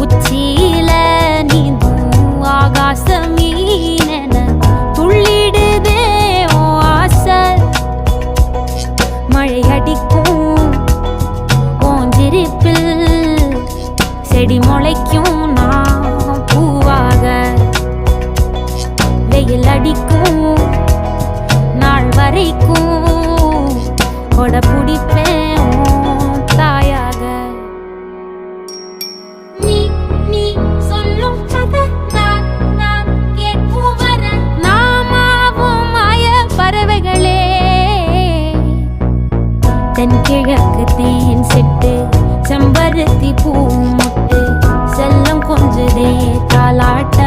உச்சியில நீந்தும் ஆகாச மீனென துள்ளிடுதே ஓ ஆசை. மழை அடிக்கும் ஓஞ்சிருப்பில் செடி முளைக்கும் நான் பூவாக. வெயில் அடிக்கும் நாள் வரைக்கும் கொட பிடிப்பேன் தாயாக. நீ நீ சொல்லும் கதை நான் கேட்கும் வர நாமாவும் மாய பறவைகளே. தென்கிழக்கு தேன் சிட்டு செம்பருத்தி பூ முட்டு செல்லம் கொஞ்சதே தாலாட்ட.